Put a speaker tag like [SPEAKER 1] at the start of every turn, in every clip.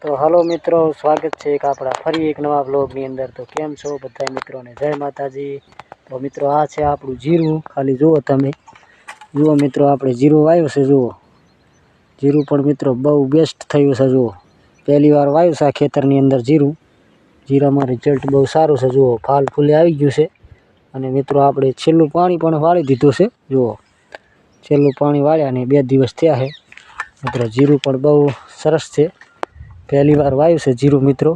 [SPEAKER 1] तो हेलो मित्रों, स्वागत है एक आपड़ा फरी एक नवा ब्लॉगनी अंदर। तो केम छो बधाय मित्रों ने जय माताजी। तो मित्रों आ छे आपणुं जीरुं, खाली जुओ तमे जुओ मित्रों, आपणे जीरुं वाव्युं छे। जुओ जीरुं पण मित्रों बहु बेस्ट थयुं छे। जुओ पहली वार वाव्युं छे आ खेतरनी अंदर जीरुं। जीरामां रिजल्ट बहु सारुं छे। जुओ फाल फूले आवी गयुं छे अने मित्रों आपणे छेल्लुं पाणी पण वाळी दीधुं छे। जुओ छेल्लुं पाणी वाळ्या ने 2 दिवस थया छे मित्रों। जीरुं पण बहु सरस छे। पहली बार वायु से जीरुं मित्रों,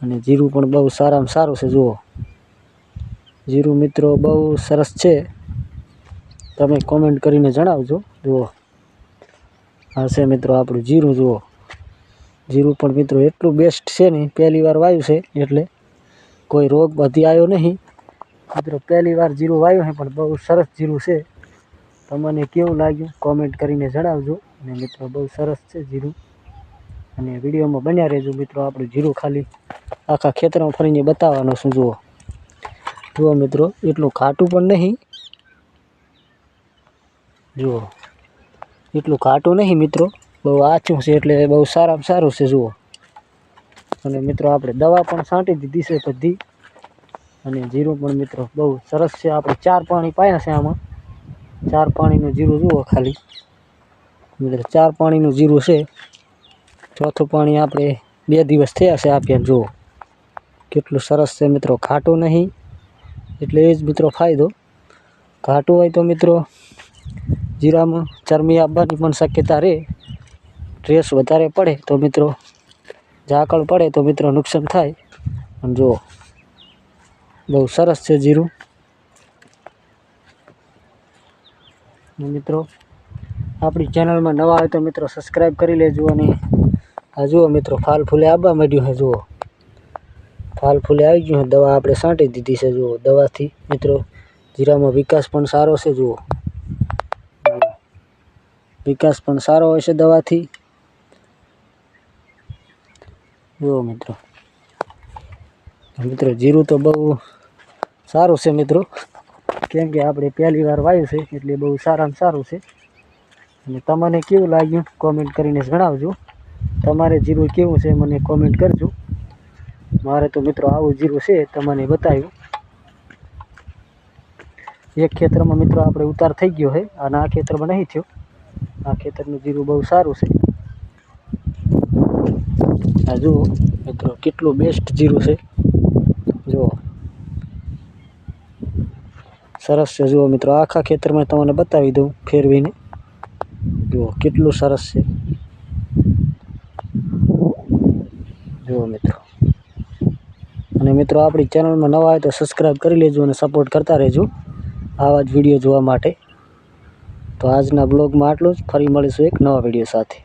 [SPEAKER 1] अने जीरुं पण बहु सारामां सारुं छे। जुओ जीरुं मित्रों बहु सरस छे, तमे कॉमेंट करीने जणावजो। जुओ आ छे मित्रों आपणुं जीरुं। जुओ जीरुं पण मित्रों एटलुं बेस्ट छे ने, पहली बार वायु छे एटले कोई रोग बधी आव्यो नहीं मित्रों। पहली बार जीरुं वायु है पण बहु सरस जीरुं छे। तमने केवुं लाग्युं कॉमेंट करीने जणावजो। अने मित्रों बहु सरस छे जीरुं, अने विडियो में बन्या रहेजो मित्रों। आपणुं जीरुं खाली आखा खेतरमां फरीने बताववानुं छुं। जुओ जुओ मित्रों एटलुं खाटुं पण नहीं। जुओ एटलुं खाटुं नहीं मित्रों, बहु आछुं छे एटले बहु सारामां सारुं छे। जुओ अने मित्रों आपणे दवा पण छांटी दीधी छे बधी, अने जीरुं पण मित्रों बहु सरस छे। आपणे 4 पाणी पाया छे आमां। 4 पाणीनुं जीरुं जुओ खाली मित्रों, 4 पाणीनुं जीरुं छे। चौथुं पाणी आपणे 2 दिवस थया छे आप्या। जुओ केटलुं सरस छे मित्रों, खाटुं नहीं एटले ए ज मित्रों फायदो। खाटुं होय तो मित्रों जीरामां चरमी आववानी पण शक्यता रहे। स्ट्रेस वधारे पड़े तो मित्रों, झाकळ पड़े तो मित्रों नुकसान थाय। पण जुओ बहु सरस छे जीरुं। मित्रों आपणी चेनल में नवा होय तो मित्रों सब्सक्राइब करी लेजो। अने आ जुओ मित्रों फाल फूले आववा मांड्युं छे। जुओ फाल फूले आई गयुं छे, दवा आपणे छांटी दीधी छे। जुओ दवाथी मित्रों जीरामां विकास पण सारो छे। जुओ विकास पण सारो होय छे दवाथी। जुओ मित्रों मित्रों जीरुं तो बहु सारुं छे मित्रों, केम के आपणे पहली वार वायु छे एटले बहु सारामां सारुं छे। अने तमने केवुं लाग्युं कॉमेंट करीने जणावजो। तमारे जीरुं केवुं छे मने कॉमेंट करजो। मारे तो मित्रों आवुं जीरुं छे, तमने बताव्युं। एक खेतरमां मित्रों आपणे उतार थई गयो है, अने आ खेतरमां नहीं थयो। आ खेतरनुं जीरुं बहु सारुं छे। आ जुओ मित्रों केटलुं बेस्ट जीरुं छे। जुओ सरस छे। जुओ मित्रों आखा खेतरमां तमने बतावी दઉં फेरवीने। जुओ केटलुं सरस छे। जुओ मित्रों, अने मित्रों आपणी चेनल में नवा होय तो सब्सक्राइब करी लेजो अने सपोर्ट करता रहेजो आवा ज विडियो जोवा माटे। तो आजना ब्लॉग में आटलुं ज। फरी मळीशुं एक नवा विडियो साथे।